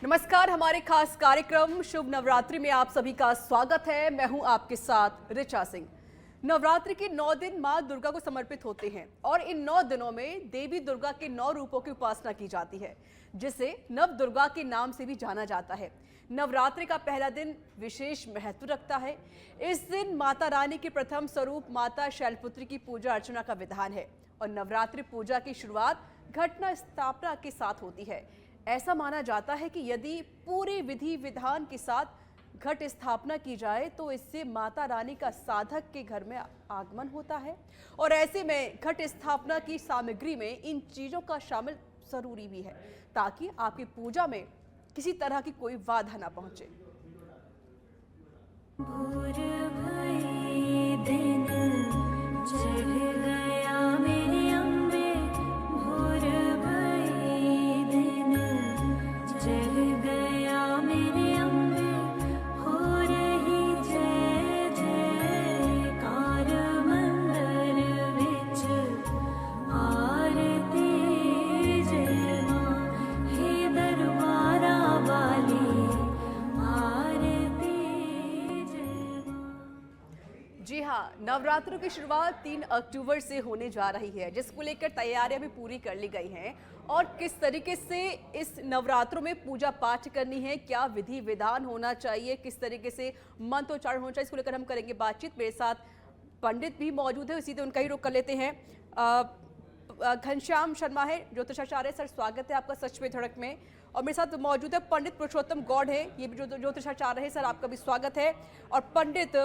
नमस्कार, हमारे खास कार्यक्रम शुभ नवरात्रि में आप सभी का स्वागत है। मैं हूं आपके साथ ऋचा सिंह। नवरात्रि के 9 दिन मां दुर्गा को समर्पित होते हैं और इन 9 दिनों में देवी दुर्गा के 9 रूपों की उपासना की जाती है, जिसे नव दुर्गा के नाम से भी जाना जाता है। नवरात्रि का पहला दिन विशेष महत्व रखता है। इस दिन माता रानी के प्रथम स्वरूप माता शैलपुत्री की पूजा अर्चना का विधान है और नवरात्रि पूजा की शुरुआत घटना स्थापना के साथ होती है। ऐसा माना जाता है कि यदि पूरे विधि विधान के साथ घट स्थापना की जाए तो इससे माता रानी का साधक के घर में आगमन होता है और ऐसे में घट स्थापना की सामग्री में इन चीजों का शामिल जरूरी भी है ताकि आपकी पूजा में किसी तरह की कोई बाधा ना पहुंचे। जी हाँ, नवरात्रों की शुरुआत 3 अक्टूबर से होने जा रही है, जिसको लेकर तैयारियां भी पूरी कर ली गई हैं। और किस तरीके से इस नवरात्रों में पूजा पाठ करनी है, क्या विधि विधान होना चाहिए, किस तरीके से मंत्रोच्चारण होना चाहिए, इसको लेकर हम करेंगे बातचीत। मेरे साथ पंडित भी मौजूद है, सीधे उनका ही रुख कर लेते हैं। घनश्याम शर्मा है, ज्योतिषाचार्य। सर, स्वागत है आपका सच में धड़क में। और मेरे साथ मौजूद है पंडित पुरुषोत्तम गौड़ है, ये भी ज्योतिषाचार्य है। सर, आपका भी स्वागत है। और पंडित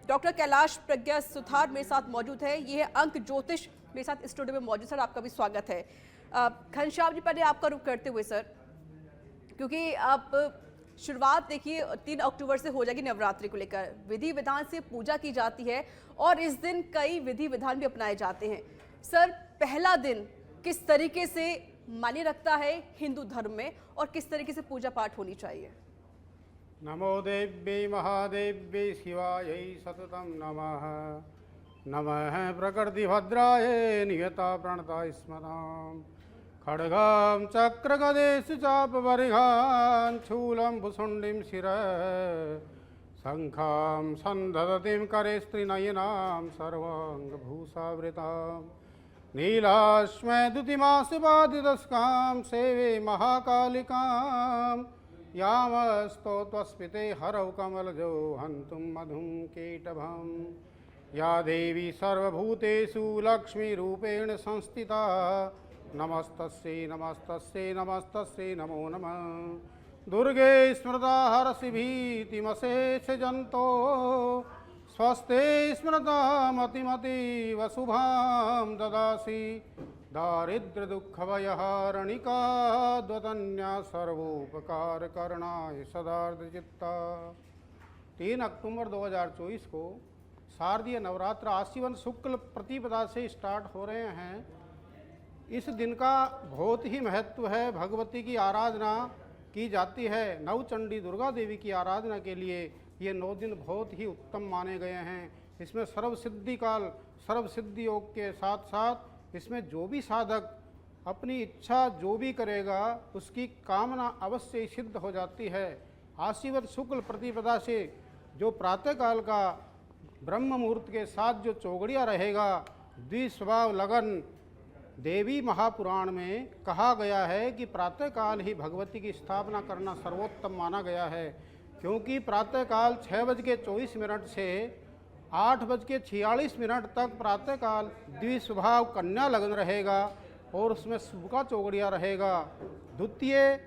डॉक्टर कैलाश प्रज्ञा सुथार मेरे साथ मौजूद है, ये है अंक ज्योतिष मेरे साथ स्टूडियो में मौजूद। सर, आपका भी स्वागत है। घनश्याम जी, पहले आपका रुख करते हुए सर, क्योंकि आप शुरुआत देखिए 3 अक्टूबर से हो जाएगी नवरात्रि को लेकर, विधि विधान से पूजा की जाती है और इस दिन कई विधि विधान भी अपनाए जाते हैं। सर, पहला दिन किस तरीके से मान्य रखता है हिंदू धर्म में और किस तरीके से पूजा पाठ होनी चाहिए? नमो देव्यै महादेव्यै शिवायै सततं नमः। नमः प्रकृतिभद्राय नियता प्रणता स्मराम। खड्गं चक्रगदेषु चापवरिघान् शूलं भुसुण्डिं शिरः। शङ्खां सन्दधतीं करे स्त्रीनयनां सर्वाङ्गभूषावृताम्। नीलाश्मैदुतिमासिपादिदस्कां सेवे महाकालिकां। यामस्तोत्वस्मिते हरौ कमलजो हन्तुं मधुं कीटभम्। या देवी सर्वभूतेषु लक्ष्मीरूपेण संस्थिता। नमस्तस्यै नमस्तस्यै नमस्तस्यै नमो नमः। दुर्गे स्मृता हरसि भीतिमशेषजन्तो। स्वस्ते स्मृता मतिमतीव शुभां ददासि। दारिद्र्यदुःखभयहारणिका द्वतन्या सर्वोपकारकरणाय सदार्धचित्ता। 3 अक्टूबर 2024 को शारदीय नवरात्र आश्विन शुक्ल प्रतिपदा से स्टार्ट हो रहे हैं। इस दिन का बहुत ही महत्व है। भगवती की आराधना की जाती है। नवचंडी दुर्गा देवी की आराधना के लिए ये 9 दिन बहुत ही उत्तम माने गए हैं। इसमें सर्वसिद्धि काल, सर्वसिद्धि योग के साथ साथ इसमें जो भी साधक अपनी इच्छा जो भी करेगा उसकी कामना अवश्य ही सिद्ध हो जाती है। आश्विन शुक्ल प्रतिपदा से जो प्रातःकाल का ब्रह्म मुहूर्त के साथ जो चौगड़िया रहेगा, द्विस्वभाव लगन, देवी महापुराण में कहा गया है कि प्रातःकाल ही भगवती की स्थापना करना सर्वोत्तम माना गया है। क्योंकि प्रातःकाल 6:24 से 8:46 तक प्रातःकाल द्विस्वभाव कन्या लगन रहेगा और उसमें शुभ का चौगड़िया रहेगा। द्वितीय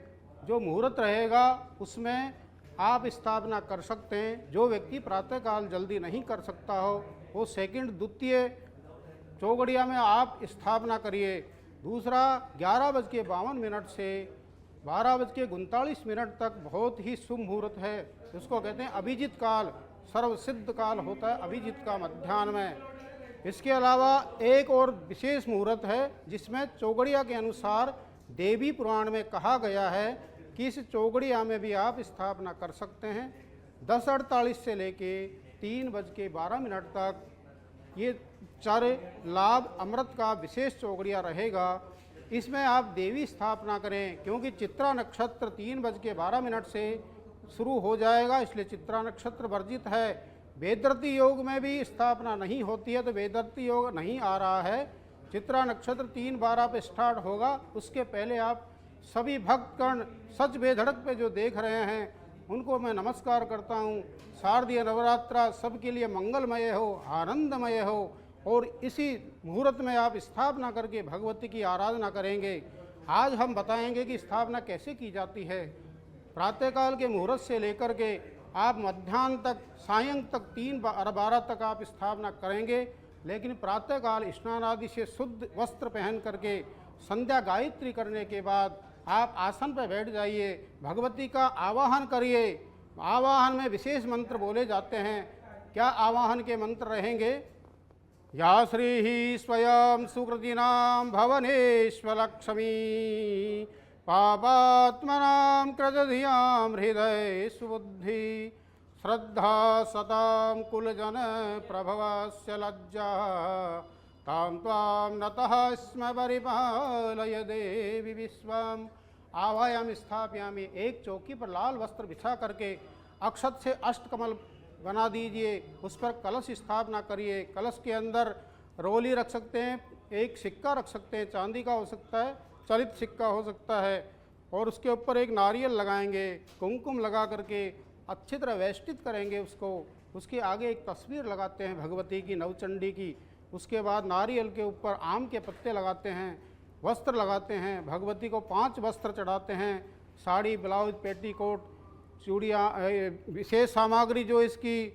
जो मुहूर्त रहेगा उसमें आप स्थापना कर सकते हैं। जो व्यक्ति प्रातःकाल जल्दी नहीं कर सकता हो वो सेकंड द्वितीय चौगड़िया में आप स्थापना करिए। दूसरा 11:52 से 12:39 तक बहुत ही शुभ मुहूर्त है। उसको कहते हैं अभिजित काल, सर्वसिद्ध काल होता है अभिजित का मध्याह्न में। इसके अलावा एक और विशेष मुहूर्त है जिसमें चौगड़िया के अनुसार देवी पुराण में कहा गया है कि इस चौगड़िया में भी आप स्थापना कर सकते हैं। 10:48 से लेके 3:12 तक ये चार लाभ अमृत का विशेष चौगड़िया रहेगा। इसमें आप देवी स्थापना करें, क्योंकि चित्रा नक्षत्र 3:12 से शुरू हो जाएगा, इसलिए चित्रा नक्षत्र वर्जित है। वेदरती योग में भी स्थापना नहीं होती है, तो वेदरती योग नहीं आ रहा है। चित्रा नक्षत्र 3:12 पे स्टार्ट होगा। उसके पहले आप सभी भक्तगण सच बेधड़क पे जो देख रहे हैं उनको मैं नमस्कार करता हूँ। शारदीय नवरात्रा सबके लिए मंगलमय हो, आनंदमय हो, और इसी मुहूर्त में आप स्थापना करके भगवती की आराधना करेंगे। आज हम बताएंगे कि स्थापना कैसे की जाती है। प्रातःकाल के मुहूर्त से लेकर के आप मध्याह्न तक, सायं तक 3:12 तक आप स्थापना करेंगे, लेकिन प्रातःकाल स्नान आदि से शुद्ध वस्त्र पहन करके संध्या गायत्री करने के बाद आप आसन पर बैठ जाइए, भगवती का आवाहन करिए। आवाहन में विशेष मंत्र बोले जाते हैं। क्या आवाहन के मंत्र रहेंगे? या श्री ही स्वयं सुकृतिनां भवनेश्वलक्ष्मी पापात्मनां कृतधियां हृदय सुबुद्धि श्रद्धा सतां कुलजन प्रभवस्य लज्जा तां त्वां नतः स्म परिपालय देवी विश्वम। आवायाम स्थापयामि। एक चौकी पर लाल वस्त्र बिछा करके अक्षत से अष्टकमल बना दीजिए, उस पर कलश स्थापना करिए। कलश के अंदर रोली रख सकते हैं, एक सिक्का रख सकते हैं, चांदी का हो सकता है, चलित सिक्का हो सकता है, और उसके ऊपर एक नारियल लगाएंगे, कुमकुम लगा करके अच्छी तरह वेष्टित करेंगे उसको। उसके आगे एक तस्वीर लगाते हैं भगवती की, नवचंडी की। उसके बाद नारियल के ऊपर आम के पत्ते लगाते हैं, वस्त्र लगाते हैं, भगवती को 5 वस्त्र चढ़ाते हैं, साड़ी, ब्लाउज, पेटीकोट, चूड़ियाँ, विशेष सामग्री जो इसकी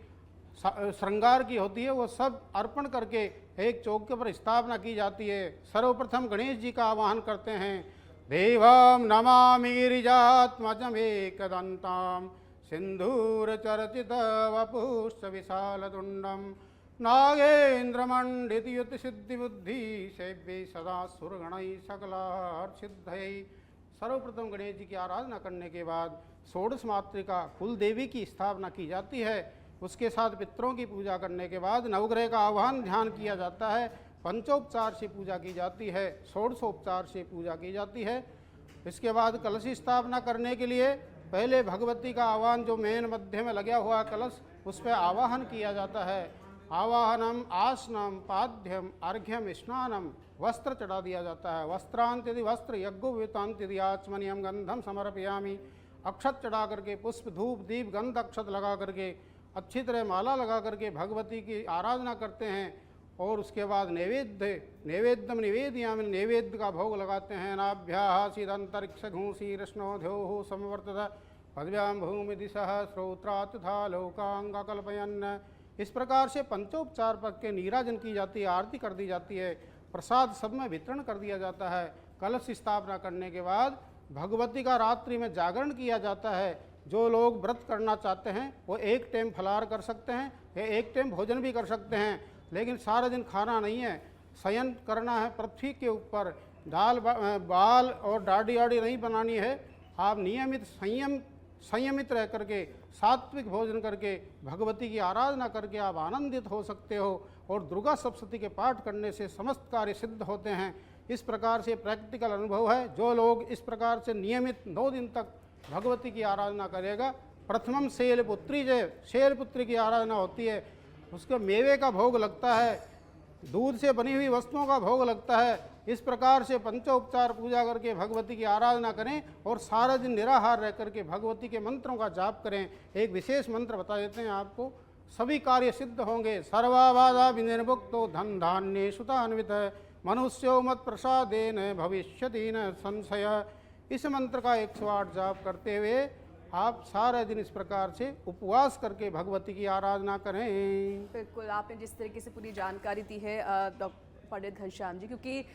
श्रृंगार की होती है वो सब अर्पण करके एक चौके पर स्थापना की जाती है। सर्वप्रथम गणेश जी का आवाहन करते हैं। देवं नमामि गिरिजात्मजमेकदन्तां सिंधूरचर्चित वपुष्ट विशालतुण्डं नागेन्द्रमण्डितयुतसिद्धिबुद्धि सेव्यै सदा सुरगणैः सकलार्थिसिद्धयै। सर्वप्रथम गणेश जी की आराधना करने के बाद षोडश मातृका कुल देवी की स्थापना की जाती है। उसके साथ पितरों की पूजा करने के बाद नवग्रह का आह्वान ध्यान किया जाता है। पंचोपचार से पूजा की जाती है, षोडशोपचार से पूजा की जाती है। इसके बाद कलश स्थापना करने के लिए पहले भगवती का आह्वान, जो मेन मध्य में लगा हुआ कलश, उस पर आवाहन किया जाता है। आवाहनम आसनम पाद्यम अर्घ्यम स्नानम, वस्त्र चढ़ा दिया जाता है। वस्त्रांत यदि वस्त्र, यज्ञोपवीतांत यदि आचमनियम गंधम समर्पयामि। अक्षत चढ़ा करके, पुष्प, धूप, दीप, गंध अक्षत लगा करके, अच्छी तरह माला लगा करके भगवती की आराधना करते हैं। और उसके बाद नैवेद्यम निवेदयामि, नैवेद्य का भोग लगाते हैं। नाभ्यासीदंतरिक्ष घूसी रश्नोध्यो समवर्तत पदव्याम भूमि दिशः श्रोत्रात् तथा लोकांग कल्पयन्। इस प्रकार से पंचोपचार पद के नीराजन की जाती है, आरती कर दी जाती है, प्रसाद सब में वितरण कर दिया जाता है। कलश स्थापना करने के बाद भगवती का रात्रि में जागरण किया जाता है। जो लोग व्रत करना चाहते हैं वो एक टाइम फलाहार कर सकते हैं या एक टाइम भोजन भी कर सकते हैं, लेकिन सारा दिन खाना नहीं है, शयन करना है पृथ्वी के ऊपर। बाल और दाढ़ी आड़ी नहीं बनानी है। आप नियमित संयमित रह करके सात्विक भोजन करके भगवती की आराधना करके आप आनंदित हो सकते हो। और दुर्गा सप्तशती के पाठ करने से समस्त कार्य सिद्ध होते हैं। इस प्रकार से प्रैक्टिकल अनुभव है। जो लोग इस प्रकार से नियमित 9 दिन तक भगवती की आराधना करेगा, प्रथमम शैलपुत्री, जय शैलपुत्री की आराधना होती है, उसके मेवे का भोग लगता है, दूध से बनी हुई वस्तुओं का भोग लगता है। इस प्रकार से पंचोपचार पूजा करके भगवती की आराधना करें और सारा दिन निराहार रह करके भगवती के मंत्रों का जाप करें। एक विशेष मंत्र बता देते हैं आपको, सभी कार्य सिद्ध होंगे। सर्वाबाधा विनिर्मुक्तो धन धान्य सुतान्वित मनुष्यो मत प्रसादेन भविष्यति न संशय। इस मंत्र का 108 जाप करते हुए आप सारे दिन इस प्रकार से उपवास करके भगवती की आराधना करें। बिल्कुल, आपने जिस तरीके से पूरी जानकारी दी है पंडित घनश्याम जी, क्योंकि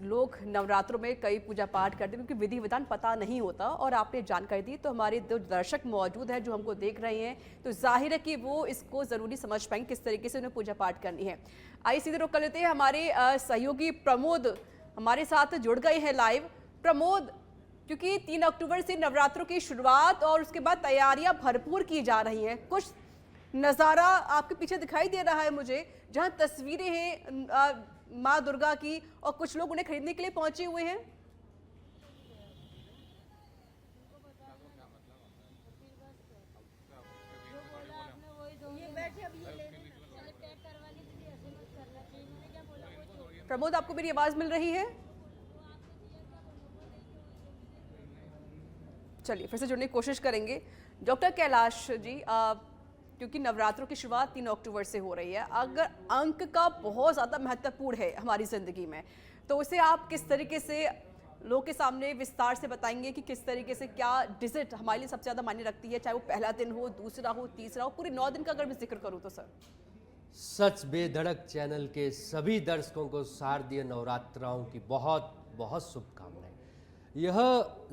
लोग नवरात्रों में कई पूजा पाठ करते हैं, क्योंकि विधि विधान पता नहीं होता, और आपने जानकारी दी तो हमारे जो दर्शक मौजूद हैं जो हमको देख रहे हैं, तो जाहिर है कि वो इसको ज़रूरी समझ पाएंगे किस तरीके से उन्हें पूजा पाठ करनी है। आइए सीधे रुक कर लेते हैं। हमारे सहयोगी प्रमोद हमारे साथ जुड़ गए हैं लाइव। प्रमोद, क्योंकि 3 अक्टूबर से नवरात्रों की शुरुआत और उसके बाद तैयारियां भरपूर की जा रही हैं, कुछ नज़ारा आपके पीछे दिखाई दे रहा है मुझे, जहां तस्वीरें हैं माँ दुर्गा की, और कुछ लोग उन्हें खरीदने के लिए पहुंचे हुए हैं। प्रमोद, आपको मेरी आवाज मिल रही है? चलिए फिर से जुड़ने की कोशिश करेंगे। डॉक्टर कैलाश जी, क्योंकि नवरात्रों की शुरुआत 3 अक्टूबर से हो रही है, अगर अंक का बहुत ज़्यादा महत्वपूर्ण है हमारी ज़िंदगी में, तो उसे आप किस तरीके से लोगों के सामने विस्तार से बताएंगे कि किस तरीके से क्या डिजिट हमारे लिए सबसे ज़्यादा मायने रखती है, चाहे वो पहला दिन हो, दूसरा हो, तीसरा हो, पूरे 9 दिन का अगर मैं जिक्र करूँ तो सर। सच बेधड़क चैनल के सभी दर्शकों को शारदीय नवरात्राओं की बहुत बहुत शुभकामनाएं। यह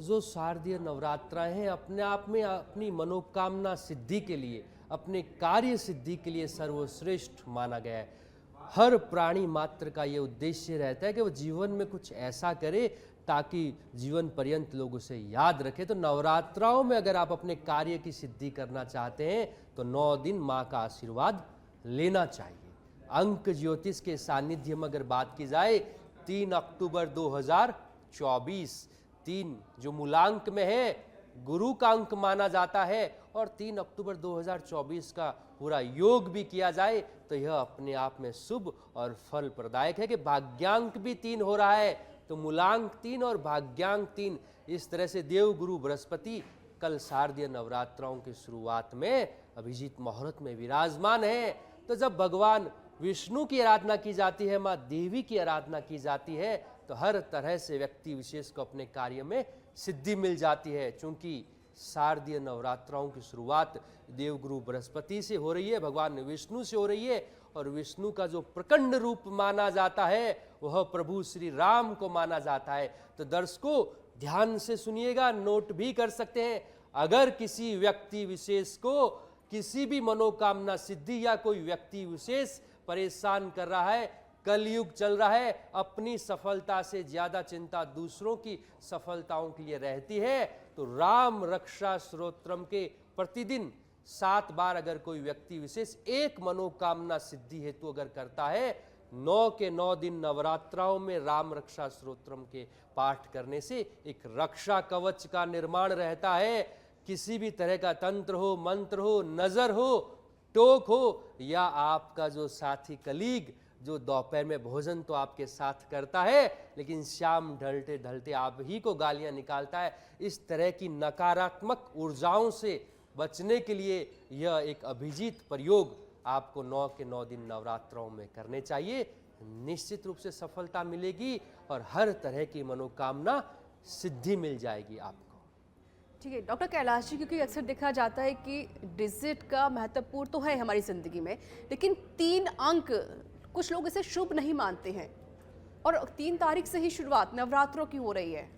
जो शारदीय नवरात्राएं हैं अपने आप में अपनी मनोकामना सिद्धि के लिए, अपने कार्य सिद्धि के लिए सर्वश्रेष्ठ माना गया है। हर प्राणी मात्र का ये उद्देश्य रहता है कि वो जीवन में कुछ ऐसा करे ताकि जीवन पर्यंत लोग उसे याद रखें। तो नवरात्राओं में अगर आप अपने कार्य की सिद्धि करना चाहते हैं तो 9 दिन माँ का आशीर्वाद लेना चाहिए। अंक ज्योतिष के सानिध्य में अगर बात की जाए, 3 अक्टूबर 2024, 3 जो मूलांक में है गुरु का अंक माना जाता है, और 3 अक्टूबर 2024 का पूरा योग भी किया जाए तो यह अपने आप में शुभ और फल प्रदायक है कि भाग्यांक भी 3 हो रहा है। तो मूलांक 3 और भाग्यांक 3, इस तरह से देव गुरु बृहस्पति कल शारदीय नवरात्राओं की शुरुआत में अभिजीत मुहूर्त में विराजमान है। तो जब भगवान विष्णु की आराधना की जाती है, माँ देवी की आराधना की जाती है, तो हर तरह से व्यक्ति विशेष को अपने कार्य में सिद्धि मिल जाती है। चूंकि शारदीय नवरात्राओं की शुरुआत देवगुरु बृहस्पति से हो रही है, भगवान विष्णु से हो रही है, और विष्णु का जो प्रकंड रूप माना जाता है वह प्रभु श्री राम को माना जाता है। तो दर्शकों ध्यान से सुनिएगा, नोट भी कर सकते हैं। अगर किसी व्यक्ति विशेष को किसी भी मनोकामना सिद्धि या कोई व्यक्ति विशेष परेशान कर रहा है, कलयुग चल रहा है, अपनी सफलता से ज्यादा चिंता दूसरों की सफलताओं के लिए रहती है, तो राम रक्षा स्तोत्रम के प्रतिदिन 7 बार अगर कोई व्यक्ति विशेष एक मनोकामना सिद्धि हेतु अगर करता है, 9 के 9 दिन नवरात्राओं में राम रक्षा स्तोत्रम के पाठ करने से एक रक्षा कवच का निर्माण रहता है। किसी भी तरह का तंत्र हो, मंत्र हो, नजर हो, टोक हो, या आपका जो साथी कलीग जो दोपहर में भोजन तो आपके साथ करता है लेकिन शाम ढलते ढलते आप ही को गालियां निकालता है, इस तरह की नकारात्मक ऊर्जाओं से बचने के लिए यह एक अभिजीत प्रयोग आपको 9 के 9 दिन नवरात्रों में करने चाहिए। निश्चित रूप से सफलता मिलेगी और हर तरह की मनोकामना सिद्धि मिल जाएगी आपको। ठीक है डॉक्टर कैलाश जी, क्योंकि अक्सर देखा जाता है कि डिजिट का महत्वपूर्ण तो है हमारी जिंदगी में, लेकिन 3 अंक कुछ लोग इसे शुभ नहीं मानते हैं, और 3 तारीख से ही शुरुआत नवरात्रों की हो रही है।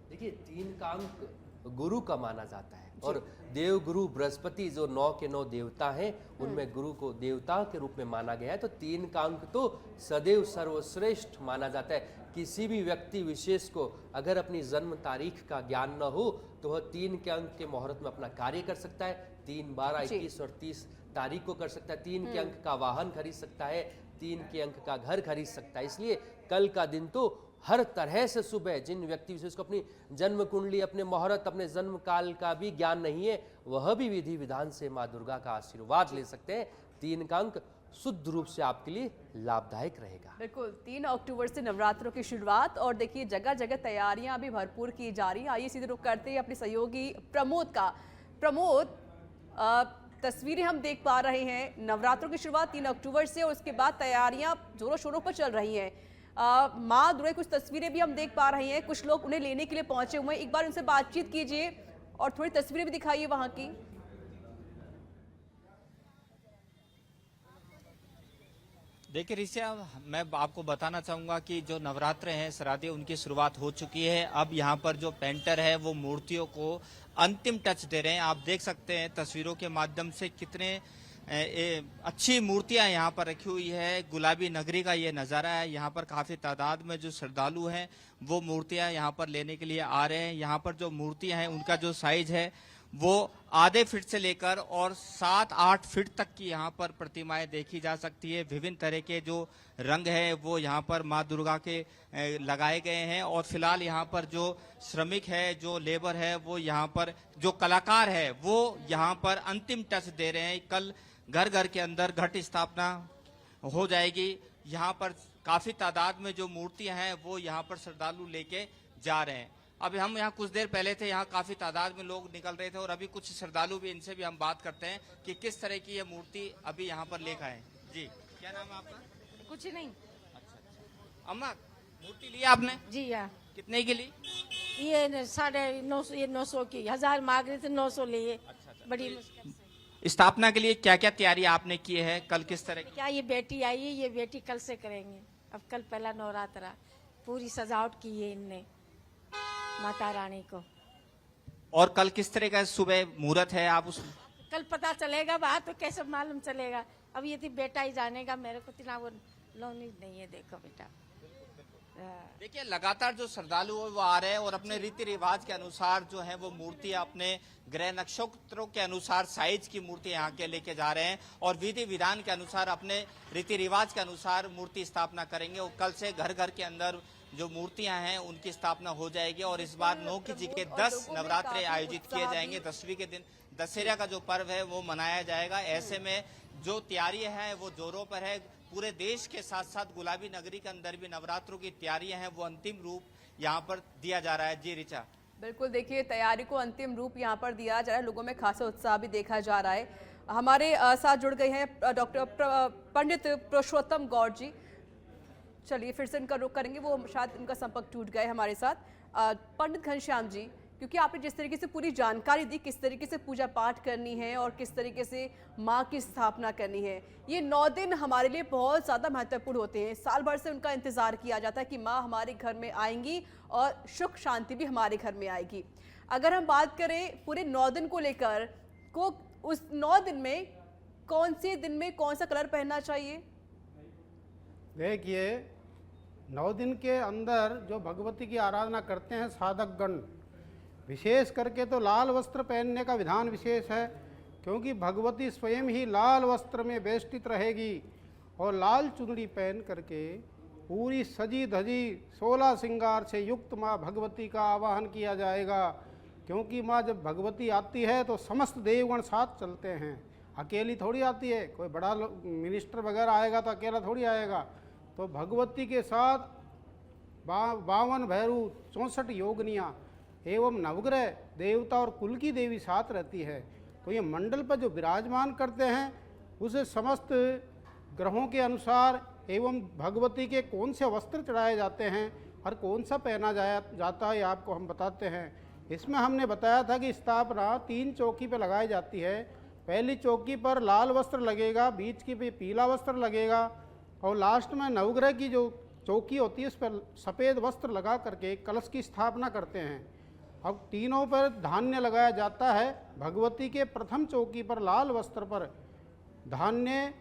देखिए 3 का अंक गुरु का माना जाता है, और देव गुरु बृहस्पति जो 9 के 9 देवता हैं उनमें गुरु को देवता के रूप में माना गया है। तो 3 का अंक तो सदैव सर्वश्रेष्ठ माना जाता है। किसी भी व्यक्ति विशेष को अगर अपनी जन्म तारीख का ज्ञान न हो तो वह 3 के अंक के मुहूर्त में अपना कार्य कर सकता है। 3, 12, 21 और 30 तारीख को कर सकता है। 3 के अंक का वाहन खरीद सकता है, 3 के अंक का घर खरीद सकता है। इसलिए कल का दिन तो हर तरह से शुभ है। जिन व्यक्ति विशेष को अपनी जन्म कुंडली, अपने मुहूर्त, अपने जन्म काल का भी ज्ञान नहीं है, वह भी विधि विधान से माँ दुर्गा का आशीर्वाद ले सकते हैं। 3 का अंक शुद्ध रूप से आपके लिए लाभदायक रहेगा। बिल्कुल, 3 अक्टूबर से नवरात्रों की शुरुआत, और देखिए जगह जगह तैयारियां भी भरपूर की जा रही हैं। आइए सीधे रुख करते हैं अपने सहयोगी प्रमोद का। प्रमोद, तस्वीरें हम देख पा रहे हैं, नवरात्रों की शुरुआत 3 अक्टूबर से और उसके बाद तैयारियां जोरों शोरों पर चल रही हैं। माँ दुर्गा कुछ तस्वीरें भी हम देख पा रहे हैं, कुछ लोग उन्हें लेने के लिए पहुंचे हुए हैं। एक बार उनसे बातचीत कीजिए और थोड़ी तस्वीरें भी दिखाइए वहां की। देखिए ऋषा, मैं आपको बताना चाहूंगा कि जो नवरात्र हैं शारदीय, उनकी शुरुआत हो चुकी है। अब यहाँ पर जो पेंटर है वो मूर्तियों को अंतिम टच दे रहे हैं। आप देख सकते हैं तस्वीरों के माध्यम से कितने अच्छी मूर्तियां यहाँ पर रखी हुई है। गुलाबी नगरी का ये नज़ारा है। यहाँ पर काफ़ी तादाद में जो श्रद्धालु हैं वो मूर्तियां यहाँ पर लेने के लिए आ रहे हैं। यहाँ पर जो मूर्तियां हैं उनका जो साइज है वो आधे फीट से लेकर और 7-8 फीट तक की यहाँ पर प्रतिमाएं देखी जा सकती है। विभिन्न तरह के जो रंग है वो यहाँ पर माँ दुर्गा के लगाए गए हैं और फिलहाल यहाँ पर जो श्रमिक है, जो लेबर है, वो यहाँ पर जो कलाकार है वो यहाँ पर अंतिम टच दे रहे हैं। कल घर घर के अंदर घट स्थापना हो जाएगी। यहाँ पर काफी तादाद में जो मूर्तियां हैं वो यहाँ पर श्रद्धालु लेके जा रहे हैं। अभी हम यहाँ कुछ देर पहले थे, यहाँ काफी तादाद में लोग निकल रहे थे और अभी कुछ श्रद्धालु भी, इनसे भी हम बात करते हैं कि किस तरह की ये मूर्ति अभी यहाँ पर लेकर आए। जी, क्या नाम है आपका? कुछ नहीं। अच्छा, अम्मा मूर्ति लिया आपने? जी हाँ, कितने की ली? ये 950 ये 900 की, 1000 मांग रहे थे, 900 लिए। अच्छा। बड़ी मुश्किल से। स्थापना के लिए क्या क्या तैयारी आपने की है? कल किस तरह की? क्या ये बेटी आई है, ये बेटी कल से करेंगे। अब कल पहला नवरात्रा, पूरी सजावट की है इनने माता रानी को। और कल किस तरह का सुबह मुहूर्त है? आप उस कल पता चलेगा, बात तो कैसे मालूम चलेगा। अब ये थी बेटा ही जानेगा, मेरे को इतना वो नॉलेज नहीं है। देखो बेटा, देखिए लगातार जो श्रद्धालु है वो आ रहे हैं और अपने रीति रिवाज के अनुसार जो है वो मूर्ति अपने ग्रह नक्षत्रों के अनुसार साइज की मूर्ति यहाँ के लेके जा रहे हैं और विधि विधान के अनुसार अपने रीति रिवाज के अनुसार मूर्ति स्थापना करेंगे। और कल से घर घर के अंदर जो मूर्तियां हैं उनकी स्थापना हो जाएगी और इस बार 9 की जगह 10 नवरात्रे आयोजित किए जाएंगे। 10वीं के दिन दशहरा का जो पर्व है वो मनाया जाएगा। ऐसे में जो तैयारी है वो जोरों पर है। पूरे देश के साथ साथ गुलाबी नगरी के अंदर भी नवरात्रों की तैयारियां हैं वो अंतिम रूप यहाँ पर दिया जा रहा है। जी रिचा, बिल्कुल, देखिए तैयारी को अंतिम रूप यहाँ पर दिया जा रहा है। लोगों में खासा उत्साह भी देखा जा रहा है। हमारे साथ जुड़ गए हैं डॉक्टर पंडित पुरुषोत्तम गौड़ जी। चलिए फिर से इनका रुख करेंगे, वो शायद इनका संपर्क टूट गए हमारे साथ। पंडित घनश्याम जी, क्योंकि आपने जिस तरीके से पूरी जानकारी दी, किस तरीके से पूजा पाठ करनी है और किस तरीके से माँ की स्थापना करनी है, ये 9 दिन हमारे लिए बहुत ज़्यादा महत्वपूर्ण होते हैं। साल भर से उनका इंतज़ार किया जाता है कि माँ हमारे घर में आएंगी और सुख शांति भी हमारे घर में आएगी। अगर हम बात करें पूरे 9 दिन को लेकर, को उस 9 दिन में कौन से दिन में कौन सा कलर पहनना चाहिए? देखिए, 9 दिन के अंदर जो भगवती की आराधना करते हैं साधकगण, विशेष करके तो लाल वस्त्र पहनने का विधान विशेष है, क्योंकि भगवती स्वयं ही लाल वस्त्र में वेष्टित रहेगी और लाल चुनरी पहन करके पूरी सजी धजी 16 श्रृंगार से युक्त माँ भगवती का आवाहन किया जाएगा। क्योंकि माँ जब भगवती आती है तो समस्त देवगण साथ चलते हैं, अकेली थोड़ी आती है। कोई बड़ा मिनिस्टर वगैरह आएगा तो अकेला थोड़ी आएगा। तो भगवती के साथ 52 भैरू, 64 योगनियाँ एवं नवग्रह देवता और कुल की देवी साथ रहती है। तो ये मंडल पर जो विराजमान करते हैं उसे समस्त ग्रहों के अनुसार एवं भगवती के कौन से वस्त्र चढ़ाए जाते हैं और कौन सा पहना जाता है आपको हम बताते हैं। इसमें हमने बताया था कि स्थापना 3 चौकी पर लगाई जाती है। पहली चौकी पर लाल वस्त्र लगेगा, बीच की पे पीला वस्त्र लगेगा और लास्ट में नवग्रह की जो चौकी होती है उस पर सफ़ेद वस्त्र लगा करके कलश की स्थापना करते हैं। अब तीनों पर धान्य लगाया जाता है। भगवती के प्रथम चौकी पर लाल वस्त्र पर धान्य,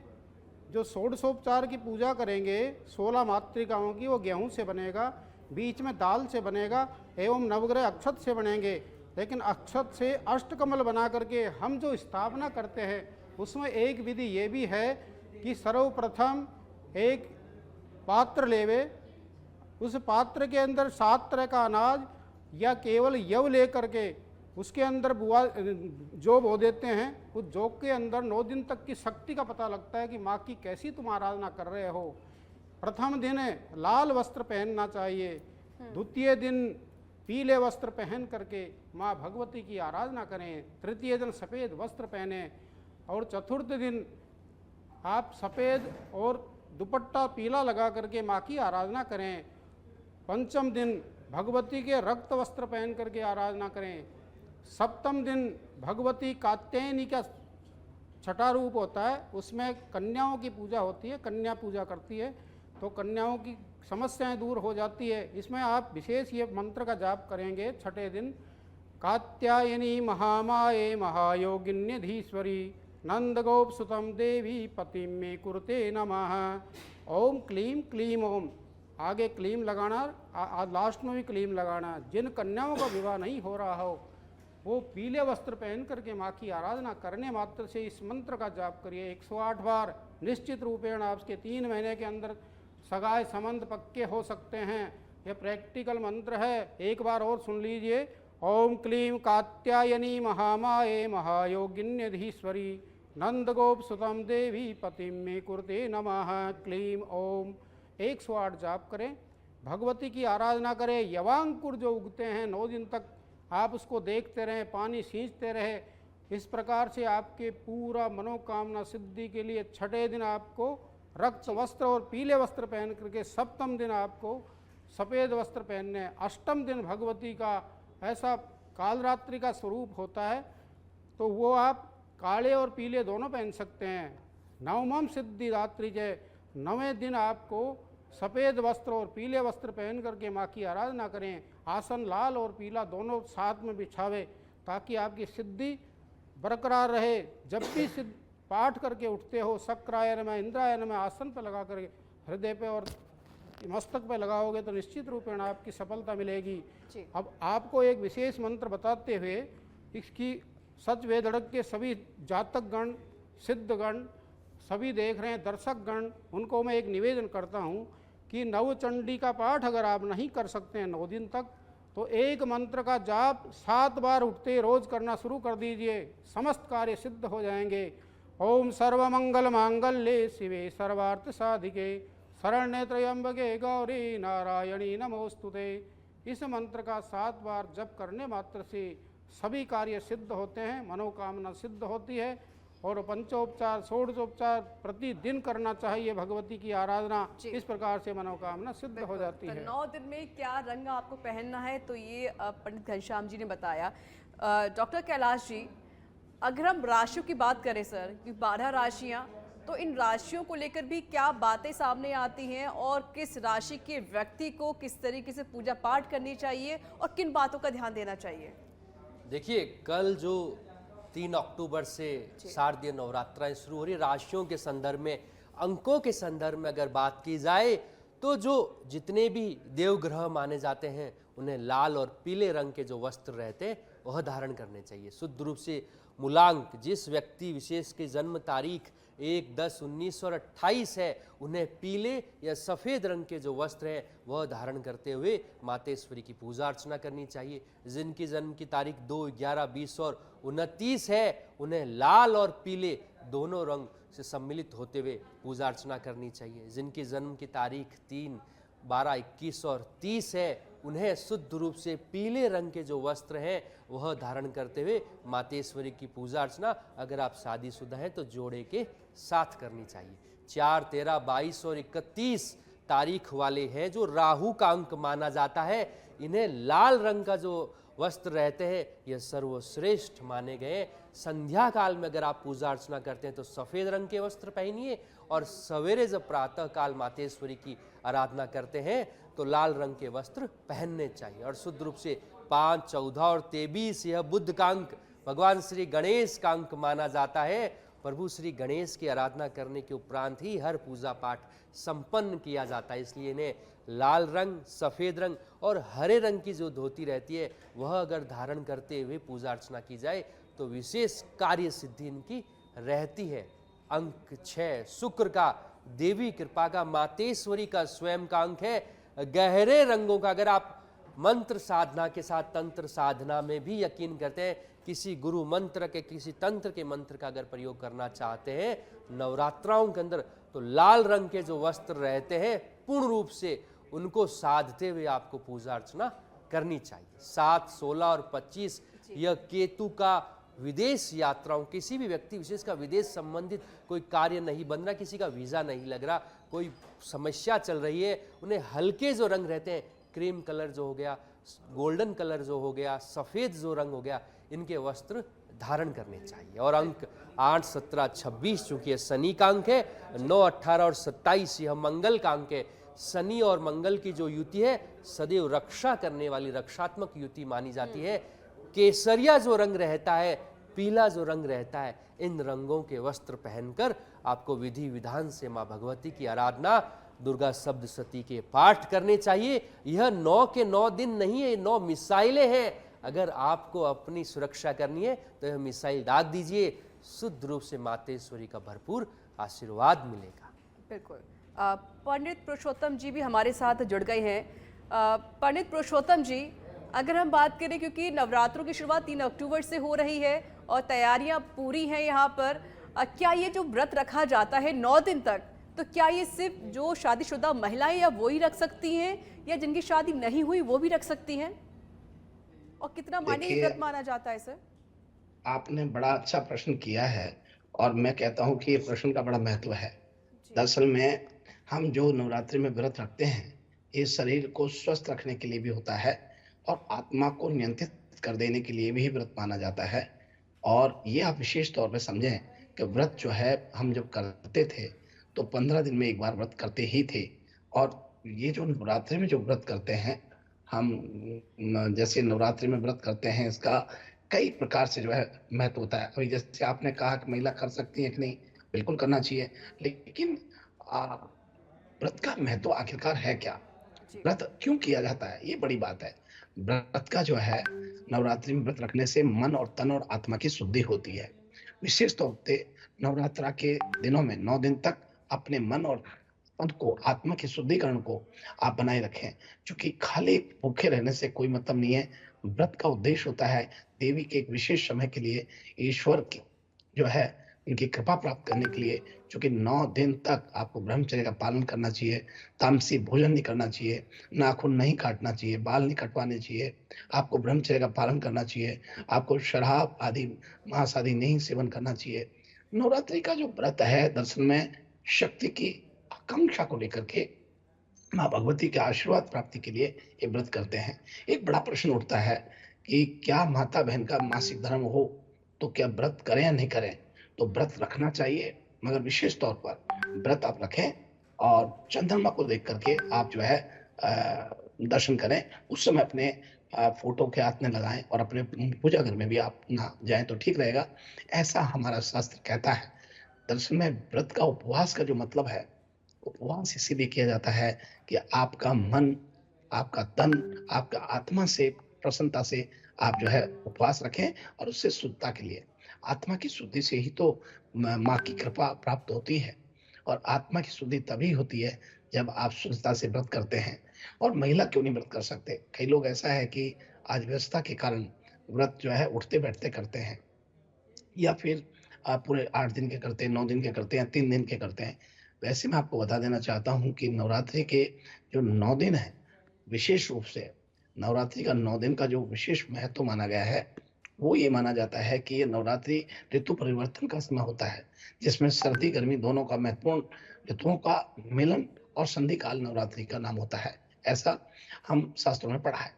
जो षोडशोपचार की पूजा करेंगे 16 मातृकाओं की, वो गेहूं से बनेगा, बीच में दाल से बनेगा एवं नवग्रह अक्षत से बनेंगे। लेकिन अक्षत से अष्टकमल बना करके हम जो स्थापना करते हैं उसमें एक विधि ये भी है कि सर्वप्रथम एक पात्र लेवे, उस पात्र के अंदर 7 तरह का अनाज या केवल यव ले करके उसके अंदर बुआ जो बो देते हैं। उस जोग के अंदर 9 दिन तक की शक्ति का पता लगता है कि माँ की कैसी तुम आराधना कर रहे हो। प्रथम दिन लाल वस्त्र पहनना चाहिए, द्वितीय दिन पीले वस्त्र पहन करके माँ भगवती की आराधना करें, तृतीय दिन सफ़ेद वस्त्र पहने और चतुर्थ दिन आप सफ़ेद और दुपट्टा पीला लगा करके माँ की आराधना करें। पंचम दिन भगवती के रक्त वस्त्र पहन करके आराधना करें। सप्तम दिन भगवती कात्यायनी का छठा रूप होता है, उसमें कन्याओं की पूजा होती है, कन्या पूजा करती है, तो कन्याओं की समस्याएं दूर हो जाती है। इसमें आप विशेष ये मंत्र का जाप करेंगे छठे दिन, कात्यायनी महामाये महायोगिन्यधीश्वरी नंदगोप सुतम देवी पतिम में कुरुते नमः। ओम क्लीम क्लीम ओम, आगे क्लीम लगाना, लास्ट में भी क्लीम लगाना। जिन कन्याओं का विवाह नहीं हो रहा हो वो पीले वस्त्र पहन करके माँ की आराधना करने मात्र से इस मंत्र का जाप करिए 108 बार। निश्चित रूपेण आपके 3 महीने के अंदर सगाई संबंध पक्के हो सकते हैं। यह प्रैक्टिकल मंत्र है, एक बार और सुन लीजिए। ओम क्लीं कात्यायनी महामाये महायोगिन्यधीश्वरी नंदगोप सुतम देवी पतिम मे कुरुते नमः। क्लीं ओम 108 जाप करें, भगवती की आराधना करें। यवांकुर जो उगते हैं 9 दिन तक आप उसको देखते रहें, पानी सींचते रहे। इस प्रकार से आपके पूरा मनोकामना सिद्धि के लिए 6ठे दिन आपको रक्त वस्त्र और पीले वस्त्र पहन करके, 7वें दिन आपको सफ़ेद वस्त्र पहनने, 8वें दिन भगवती का ऐसा कालरात्रि का स्वरूप होता है तो वो आप काले और पीले दोनों पहन सकते हैं। 9वां सिद्धि रात्रि जय, 9वें दिन आपको सफ़ेद वस्त्र और पीले वस्त्र पहन करके माँ की आराधना करें। आसन लाल और पीला दोनों साथ में बिछावे ताकि आपकी सिद्धि बरकरार रहे। जब भी सिद्ध पाठ करके उठते हो, शक्रायन में इंद्रायन में आसन पर लगा करके हृदय पे और मस्तक पे लगाओगे तो निश्चित रूपेण आपकी सफलता मिलेगी। अब आपको एक विशेष मंत्र बताते हुए इसकी सच वेदड़क के सभी जातक गण, सिद्धगण सभी देख रहे हैं, दर्शक गण, उनको मैं एक निवेदन करता हूँ कि नवचंडी का पाठ अगर आप नहीं कर सकते हैं 9 दिन तक तो एक मंत्र का जाप 7 बार उठते रोज करना शुरू कर दीजिए, समस्त कार्य सिद्ध हो जाएंगे। ओम सर्वमंगल मांगल्ये शिवे सर्वार्थ साधिके शरण्ये त्र्यंबके गौरी नारायणी नमोस्तुते। इस मंत्र का 7 बार जप करने मात्र से सभी कार्य सिद्ध होते हैं, मनोकामना सिद्ध होती है। और पंचोपचार षोडशोपचार प्रतिदिन करना चाहिए भगवती की आराधना, इस प्रकार से मनोकामना सिद्ध हो जाती है। 9 दिन में क्या रंग आपको पहनना है तो ये पंडित घनश्याम जी ने बताया। डॉक्टर कैलाश जी, अगर हम राशियों की बात करें सर, कि 12 राशियां, तो इन राशियों को लेकर भी क्या बातें सामने आती हैं और किस राशि के व्यक्ति को किस तरीके से पूजा पाठ करनी चाहिए और किन बातों का ध्यान देना चाहिए? देखिए, कल जो 3 अक्टूबर से शारदीय नवरात्राएं शुरू हो रही, राशियों के संदर्भ में, अंकों के संदर्भ में अगर बात की जाए तो जो जितने भी देवग्रह माने जाते हैं उन्हें लाल और पीले रंग के जो वस्त्र रहते हैं वह धारण करने चाहिए। शुद्ध रूप से मूलांक जिस व्यक्ति विशेष की जन्म तारीख 1, 10, 19 और 28 है उन्हें पीले या सफ़ेद रंग के जो वस्त्र हैं वह धारण करते हुए मातेश्वरी की पूजा अर्चना करनी चाहिए। जिनकी जन्म की तारीख 2, 11, 20 और 29 है उन्हें लाल और पीले दोनों रंग से सम्मिलित होते हुए पूजा अर्चना करनी चाहिए। जिनकी जन्म की तारीख 3, 12, 21 और 30 है उन्हें शुद्ध रूप से पीले रंग के जो वस्त्र हैं वह धारण करते हुए मातेश्वरी की पूजा अर्चना, अगर आप शादीशुदा हैं तो जोड़े के साथ करनी चाहिए। 4, 13, 22 और 31 तारीख वाले हैं जो राहु का अंक माना जाता है, इन्हें लाल रंग का जो वस्त्र रहते हैं यह सर्वश्रेष्ठ माने गए। संध्या काल में अगर आप पूजा अर्चना करते हैं तो सफ़ेद रंग के वस्त्र पहनिए और सवेरे जब प्रातः काल मातेश्वरी की आराधना करते हैं तो लाल रंग के वस्त्र पहनने चाहिए। और शुद्ध रूप से 5, 14 और 23 यह बुध का अंक भगवान श्री गणेश का अंक माना जाता है। प्रभु श्री गणेश की आराधना करने के उपरांत ही हर पूजा पाठ संपन्न किया जाता है, इसलिए इन्हें लाल रंग, सफ़ेद रंग और हरे रंग की जो धोती रहती है वह अगर धारण करते हुए पूजा अर्चना की जाए तो विशेष कार्य सिद्धि इनकी रहती है। अंक 6 शुक्र का, देवी कृपा का, मातेश्वरी का स्वयं का अंक है। गहरे रंगों का, अगर आप मंत्र साधना के साथ तंत्र साधना में भी यकीन करते हैं, किसी गुरु मंत्र के, किसी तंत्र के मंत्र का अगर प्रयोग करना चाहते हैं नवरात्राओं के अंदर तो लाल रंग के जो वस्त्र रहते हैं पूर्ण रूप से उनको साधते हुए आपको पूजा अर्चना करनी चाहिए। 7, 16 और 25 यह केतु का विदेश यात्राओं, किसी भी व्यक्ति विशेष का विदेश संबंधित कोई कार्य नहीं बन रहा, किसी का वीज़ा नहीं लग रहा, कोई समस्या चल रही है, उन्हें हल्के जो रंग रहते हैं, क्रीम कलर जो हो गया, गोल्डन कलर जो हो गया, सफ़ेद जो रंग हो गया, इनके वस्त्र धारण करने चाहिए। और अंक 8, 17, 26 चूँकि यह शनि का अंक है, 9, 18 और 27 यह मंगल का अंक है। शनि और मंगल की जो युति है सदैव रक्षा करने वाली रक्षात्मक युति मानी जाती है। केसरिया जो रंग रहता है, पीला जो रंग रहता है, इन रंगों के वस्त्र पहनकर आपको विधि विधान से माँ भगवती की आराधना, दुर्गा सप्तशती के पाठ करने चाहिए। यह 9 के 9 दिन नहीं है, 9 मिसाइलें हैं। अगर आपको अपनी सुरक्षा करनी है तो यह मिसाइल दाग दीजिए, शुद्ध रूप से मातेश्वरी का भरपूर आशीर्वाद मिलेगा। बिल्कुल। पंडित पुरुषोत्तम जी भी हमारे साथ जुड़ गए हैं। पंडित पुरुषोत्तम जी, अगर हम बात करें, क्योंकि नवरात्रों की शुरुआत 3 अक्टूबर से हो रही है और तैयारियां पूरी हैं यहाँ पर, क्या ये जो व्रत रखा जाता है 9 दिन तक, तो क्या ये सिर्फ जो शादीशुदा महिलाएं या वो ही रख सकती हैं, या जिनकी शादी नहीं हुई वो भी रख सकती हैं? और कितना मायने ये देखिए, व्रत माना जाता है सर? आपने बड़ा अच्छा प्रश्न किया है और मैं कहता हूँ कि ये प्रश्न का बड़ा महत्व है। जी। दरअसल में हम जो नवरात्रि में व्रत रखते हैं, ये शरीर को स्वस्थ रखने के लिए भी होता है और आत्मा को नियंत्रित कर देने के लिए भी व्रत माना जाता है। और ये आप विशेष तौर पे समझें कि व्रत जो है हम जब करते थे, तो 15 दिन में एक बार व्रत करते ही थे। और ये जो नवरात्रि में जो व्रत करते हैं, हम जैसे नवरात्रि में व्रत करते हैं, इसका कई प्रकार से जो है महत्व होता है। अभी जैसे आपने कहा कि महिला कर सकती है कि नहीं, बिल्कुल करना चाहिए। लेकिन व्रत का महत्व आखिरकार है क्या? जी। व्रत क्यों किया जाता है? ये बड़ी बात है। व्रत का जो है, नवरात्रि में व्रत रखने से मन और तन और आत्मा की शुद्धि होती है। विशेष तौर पे नवरात्रा के दिनों में 9 दिन तक अपने मन और तन को, आत्मा के शुद्धिकरण को आप बनाए रखें। क्योंकि खाली भूखे रहने से कोई मतलब नहीं है। व्रत का उद्देश्य होता है देवी के एक विशेष समय के लिए ईश्वर की जो है उनकी कृपा प्राप्त करने के लिए। क्योंकि 9 दिन तक आपको ब्रह्मचर्य का पालन करना चाहिए, तामसी भोजन नहीं करना चाहिए, नाखून नहीं काटना चाहिए, बाल नहीं कटवाने चाहिए, आपको ब्रह्मचर्य का पालन करना चाहिए, आपको शराब आदि, मांस आदि नहीं सेवन करना चाहिए। नवरात्रि का जो व्रत है, दरअसल में शक्ति की आकांक्षा को लेकर के माँ भगवती के आशीर्वाद प्राप्ति के लिए ये व्रत करते हैं। एक बड़ा प्रश्न उठता है कि क्या माता बहन का मासिक धर्म हो तो क्या व्रत करें या नहीं करें? तो व्रत रखना चाहिए, मगर विशेष तौर पर व्रत आप रखें और चंद्रमा को देख करके आप जो है दर्शन करें। उस समय अपने फोटो के हाथ में लगाएं और अपने पूजा घर में भी आप ना जाएं तो ठीक रहेगा। ऐसा हमारा शास्त्र कहता है। दरअसल में व्रत का, उपवास का जो मतलब है, उपवास इसीलिए किया जाता है कि आपका मन, आपका तन, आपका आत्मा से प्रसन्नता से आप जो है उपवास रखें और उससे शुद्धता के लिए। आत्मा की शुद्धि से ही तो माँ की कृपा प्राप्त होती है और आत्मा की शुद्धि तभी होती है जब आप शुद्धता से व्रत करते हैं। और महिला क्यों नहीं व्रत कर सकते? कई लोग ऐसा है कि आज व्यस्तता के कारण व्रत जो है उठते बैठते करते हैं, या फिर आप पूरे 8 दिन के करते हैं, 9 दिन के करते हैं, 3 दिन के करते हैं। वैसे मैं आपको बता देना चाहता हूँ कि नवरात्रि के जो 9 दिन हैं, विशेष रूप से नवरात्रि का 9 दिन का जो विशेष महत्व माना गया है, वो ये माना जाता है कि ये नवरात्रि ऋतु परिवर्तन का समय होता है, जिसमें सर्दी गर्मी दोनों का महत्वपूर्ण ऋतुओं का मिलन और संधि काल नवरात्रि का नाम होता है। ऐसा हम शास्त्रों में पढ़ा है।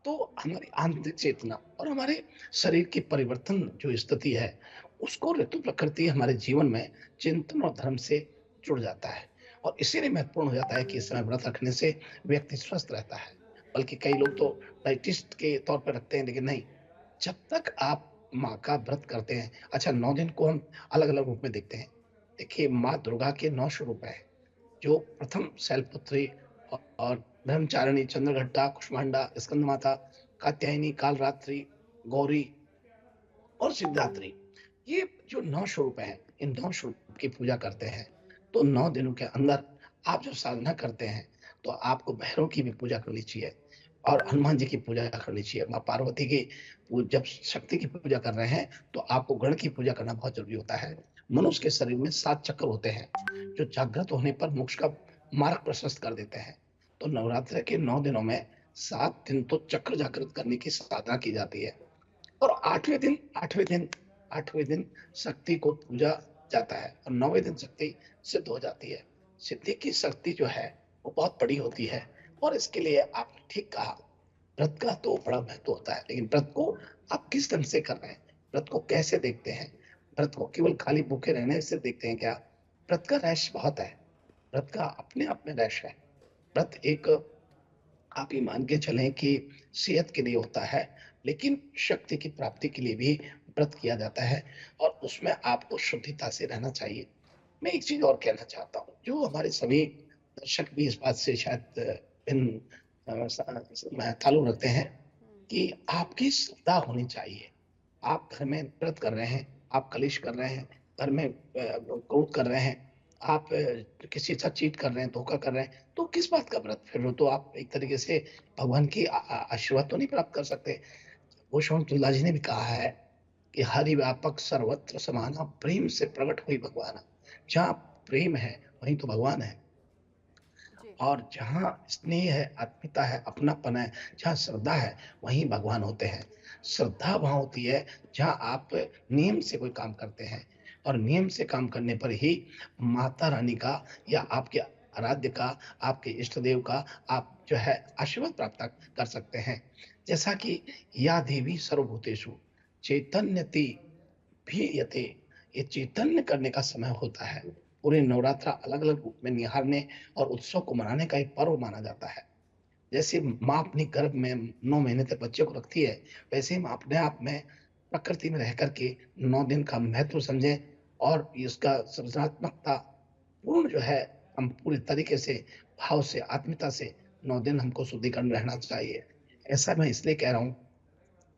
तो हमारी आंतरिक चेतना और हमारे शरीर की परिवर्तन जो स्थिति है, उसको ऋतु प्रकृति हमारे जीवन में चिंतन और धर्म से जुड़ जाता है और इसीलिए महत्वपूर्ण हो जाता है कि इस समय व्रत रखने से व्यक्ति स्वस्थ रहता है। बल्कि कई लोग तो डाइटिस्ट के तौर पर रखते हैं, लेकिन नहीं, जब तक आप माँ का व्रत करते हैं। अच्छा, 9 दिन को हम अलग-अलग रूप में देखते हैं। देखिए, माँ दुर्गा के 9 स्वरूप हैं, जो प्रथम शैलपुत्री और ब्रह्मचारिणी, चंद्रघट्टा, कुष्मांडा, स्कंदमाता, कात्यायनी, कालरात्रि, गौरी और सिद्धात्री। ये जो 9 स्वरूप हैं, इन 9 स्वरूप की पूजा करते हैं। तो 9 दिनों के अंदर आप जो साधना करते हैं, तो आपको भैरव की भी पूजा करनी चाहिए और हनुमान जी की पूजा करनी चाहिए। माँ पार्वती की जब शक्ति की पूजा कर रहे हैं, तो आपको गण की पूजा करना बहुत ज़रूरी होता है। मनुष्य के शरीर में 7 चक्र होते हैं, जो जागृत होने पर मोक्ष का मार्ग प्रशस्त कर देते हैं। तो नवरात्रि के 9 दिनों में 7 दिन तो चक्र जागृत करने की साधना की जाती है और 8वें दिन शक्ति को पूजा जाता है और 9वें दिन शक्ति सिद्ध हो जाती है। सिद्धि की शक्ति जो है, वो बहुत बड़ी होती है और इसके लिए आपने ठीक कहा, व्रत का तो बड़ा महत्व होता है। लेकिन व्रत को आप किस ढंग से कर रहे हैं? व्रत को कैसे देखते हैं? व्रत को केवल खाली भूखे रहने से देखते हैं क्या? व्रत का रहस्य बहुत है। व्रत का अपने आप में रहस्य है। व्रत एक, आप ये मान के चलें कि सेहत के लिए होता है, लेकिन शक्ति की प्राप्ति के लिए भी व्रत किया जाता है और उसमें आपको शुद्धता से रहना चाहिए। मैं एक चीज़ और कहना चाहता हूँ, जो हमारे सभी दर्शक भी इस बात से शायद ताल्लुक रखते हैं कि आपकी श्रद्धा होनी चाहिए। आप घर में व्रत कर रहे हैं, आप कलिश कर रहे हैं, घर में क्रोध कर रहे हैं, आप किसी के साथ चीट कर रहे हैं, धोखा कर रहे हैं, तो किस बात का व्रत? फिर वो तो आप एक तरीके से भगवान की आशीर्वाद तो नहीं प्राप्त कर सकते। गोस्वामी तुलसीदास जी ने भी कहा है कि हरि व्यापक सर्वत्र समाना, प्रेम से प्रकट हुई भगवान। जहाँ प्रेम है वहीं तो भगवान है। जी। और जहाँ स्नेह है, आत्मीयता है, अपनापन है, जहाँ श्रद्धा है, वहीं भगवान होते हैं। श्रद्धा वहाँ होती है जहाँ आप नियम से कोई काम करते हैं, और नियम से काम करने पर ही माता रानी का या आपके आराध्य का, आपके इष्ट देव का आप जो है आशीर्वाद प्राप्त कर सकते हैं। जैसा कि या देवी सर्वभूतेषु चैतन्यति भी यते, ये चैतन्य करने का समय होता है। पूरे नवरात्रा अलग-अलग रूप में निहारने और उत्सव को मनाने का एक पर्व माना जाता है। जैसे माँ अपने गर्भ में 9 महीने तक बच्चे को रखती है, वैसे ही हम अपने आप में प्रकृति में रह कर के 9 दिन का महत्व समझें और इसका सृजनात्मकता पूर्ण जो है, हम पूरी तरीके से भाव से, आत्मीयता से 9 दिन हमको शुद्धिकरण रहना चाहिए। ऐसा मैं इसलिए कह रहा हूँ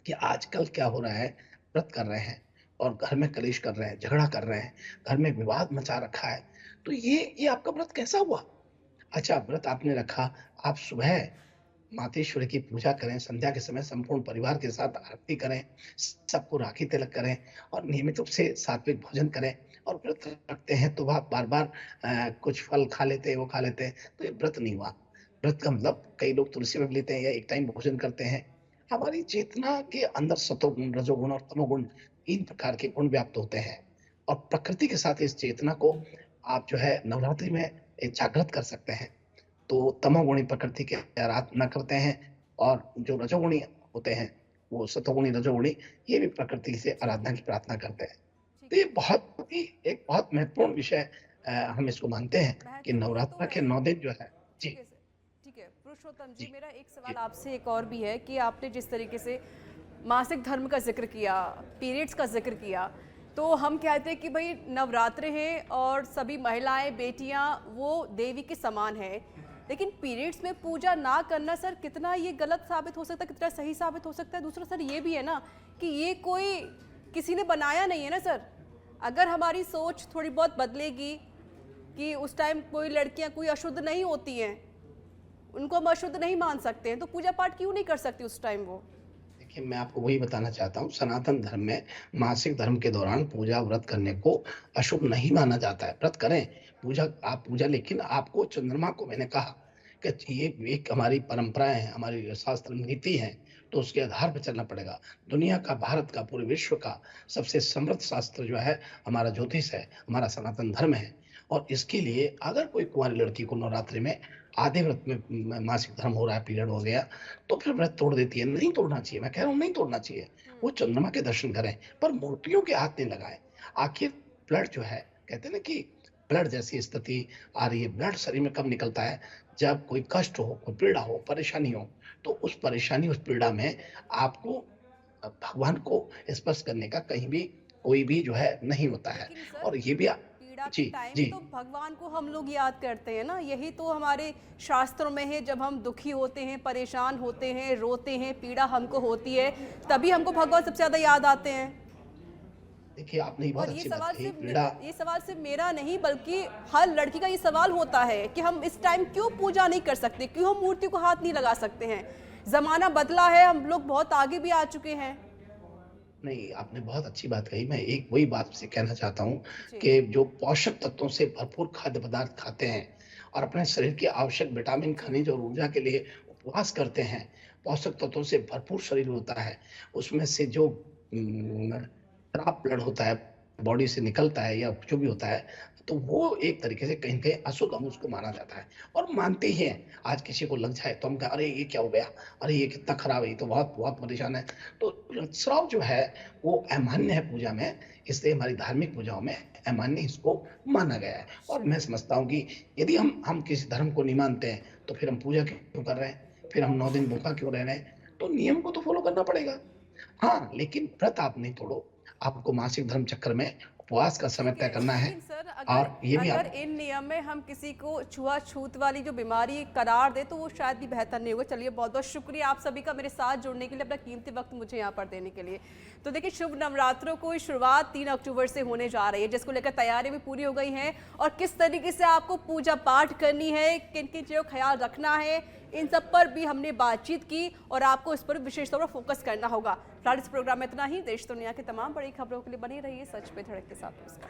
कि आजकल क्या हो रहा है, व्रत कर रहे हैं और घर में कलेश कर रहे हैं, झगड़ा कर रहे हैं, घर में विवाद मचा रखा है। तो ये आपका व्रत कैसा हुआ? अच्छा, व्रत आपने रखा, आप सुबह मातेश्वरी की पूजा करें, संध्या के समय संपूर्ण परिवार के साथ आरती करें, सबको राखी तिलक करें और नियमित रूप से सात्विक भोजन करें, और व्रत रखते हैं तो आप बार-बार कुछ फल खा लेते हैं, वो खा लेते हैं, तो ये व्रत नहीं हुआ। व्रत का मतलब कई लोग तुलसी में भी लेते हैं या एक टाइम भोजन करते हैं। हमारी चेतना के अंदर सतोगुण, रजोगुण और तमोगुण 3 प्रकार के गुण व्याप्त होते हैं, और प्रकृति के साथ इस चेतना को आप जो है नवरात्रि में जागृत कर सकते हैं। तो तमोगुणी प्रकृति की आराधना करते हैं, और जो रजोगुणी होते हैं, वो सतोगुणी, रजोगुणी, ये भी प्रकृति से आराधना की प्रार्थना करते हैं। तो ये बहुत ही एक बहुत महत्वपूर्ण विषय हम इसको मानते हैं कि महत्वपूर्ण तो नवरात्र के है। 9 दिन जो है। जी, ठीक है सर, ठीक है पुरुषोत्तम जी, जी, मेरा एक सवाल जी, आपसे एक और भी है कि आपने जिस तरीके से मासिक धर्म का जिक्र किया, पीरियड्स का जिक्र किया, तो हम कहते हैं कि भाई नवरात्रे हैं और सभी महिलाएं, बेटियां वो देवी के समान है, लेकिन पीरियड्स में पूजा ना करना सर कितना ये गलत साबित हो सकता है, कितना सही साबित हो सकता है? दूसरा सर ये भी है ना कि ये कोई किसी ने बनाया नहीं है ना सर। अगर हमारी सोच थोड़ी बहुत बदलेगी कि उस टाइम कोई लड़कियां कोई अशुद्ध नहीं होती हैं, उनको हम अशुद्ध नहीं मान सकते हैं, तो पूजा पाठ क्यों नहीं कर सकती उस टाइम वो? देखिए, मैं आपको वही बताना चाहता हूँ, सनातन धर्म में मासिक धर्म के दौरान पूजा व्रत करने को अशुभ नहीं माना जाता है। व्रत करें, आप पूजा, लेकिन आपको चंद्रमा को, मैंने कहा कि ये एक हमारी परंपराएँ हैं, हमारी शास्त्र नीति है, तो उसके आधार पर चलना पड़ेगा। दुनिया का, भारत का, पूरे विश्व का सबसे समृद्ध शास्त्र जो है हमारा ज्योतिष है, हमारा सनातन धर्म है। और इसके लिए अगर कोई कुंवारी लड़की को नवरात्रि में आधे व्रत में मासिक धर्म हो रहा है, पीरियड हो गया, तो फिर व्रत तोड़ देती है। नहीं तोड़ना चाहिए, मैं कह रहा हूँ नहीं तोड़ना चाहिए। वो चंद्रमा के दर्शन करें, पर मूर्तियों के हाथ नहीं लगाएं। आखिर ब्लड जो है, कहते हैं ना कि ब्लड जैसी स्थिति आ रही है, ब्लड शरीर में कब निकलता है? जब कोई कष्ट हो, कोई पीड़ा हो, परेशानी हो, तो उस परेशानी, उस पीड़ा में आपको भगवान को स्पर्श करने का कहीं भी कोई भी जो है नहीं होता है। लेकिन सर और ये भी पीड़ा के जी, टाइम जी, तो भगवान को हम लोग याद करते हैं ना, यही तो हमारे शास्त्रों में है। जब हम दुखी होते हैं, परेशान होते हैं, रोते हैं, पीड़ा हमको होती है, तभी हमको भगवान सबसे ज्यादा याद आते हैं। देखिए, आपने ये बहुत और ये अच्छी बात सवाल कही, सिर्फ पीड़ा। ये सवाल सिर्फ मेरा नहीं बल्कि हर लड़की का ये सवाल होता है कि हम इस टाइम क्यों पूजा नहीं कर सकते, क्यों हम मूर्ति को हाथ नहीं लगा सकते हैं? जमाना बदला है, हम लोग बहुत आगे भी आ चुके हैं। नहीं, आपने बहुत अच्छी बात कही। मैं एक वही बात से कहना चाहता हूँ जी। कि जो पोषक तत्वों से भरपूर खाद्य पदार्थ खाते हैं और अपने शरीर की आवश्यक विटामिन, खनिज और ऊर्जा के लिए उपवास करते हैं, पोषक तत्वों से भरपूर शरीर होता है, उसमें से जो खराब ब्लड होता है, बॉडी से निकलता है या जो भी होता है, तो वो एक तरीके से कहीं न कहीं अशुद्ध हम उसको माना जाता है, और मानते ही हैं। आज किसी को लग जाए तो हम कहें, अरे ये क्या हो गया? अरे ये कितना खराब है, ये तो बहुत बहुत परेशान है। तो ऋतुस्राव जो है वो अमान्य है पूजा में, इसलिए हमारी धार्मिक पूजाओं में अमान्य इसको माना गया है। और मैं समझता हूँ कि यदि हम किसी धर्म को नहीं मानते हैं, तो फिर हम पूजा क्यों कर रहे हैं? फिर हम 9 दिन भूखा क्यों रह रहे हैं? तो नियम को तो फ़ॉलो करना पड़ेगा। हाँ, लेकिन व्रत आप नहीं तोड़ो। आपको मासिक धर्म चक्र में उपवास का समय ठीक तय है, करना है। लेकिन सर और ये भी अगर इन नियम में हम किसी को छुआछूत वाली जो बीमारी करार दे तो वो शायद भी बेहतर नहीं होगा। चलिए, बहुत बहुत शुक्रिया आप सभी का मेरे साथ जुड़ने के लिए, अपना कीमती वक्त मुझे यहाँ पर देने के लिए। तो देखिए, शुभ नवरात्रों को शुरुआत 3 अक्टूबर से होने जा रही है, जिसको लेकर तैयारी भी पूरी हो गई है। और किस तरीके से आपको पूजा पाठ करनी है, किन किन चीज़ों का ख्याल रखना है, इन सब पर भी हमने बातचीत की और आपको इस पर विशेष तौर पर फोकस करना होगा। फिलहाल इस प्रोग्राम में इतना ही। देश दुनिया की तमाम बड़ी खबरों के लिए बनी रहिए सच पे धड़क के साथ। नमस्कार।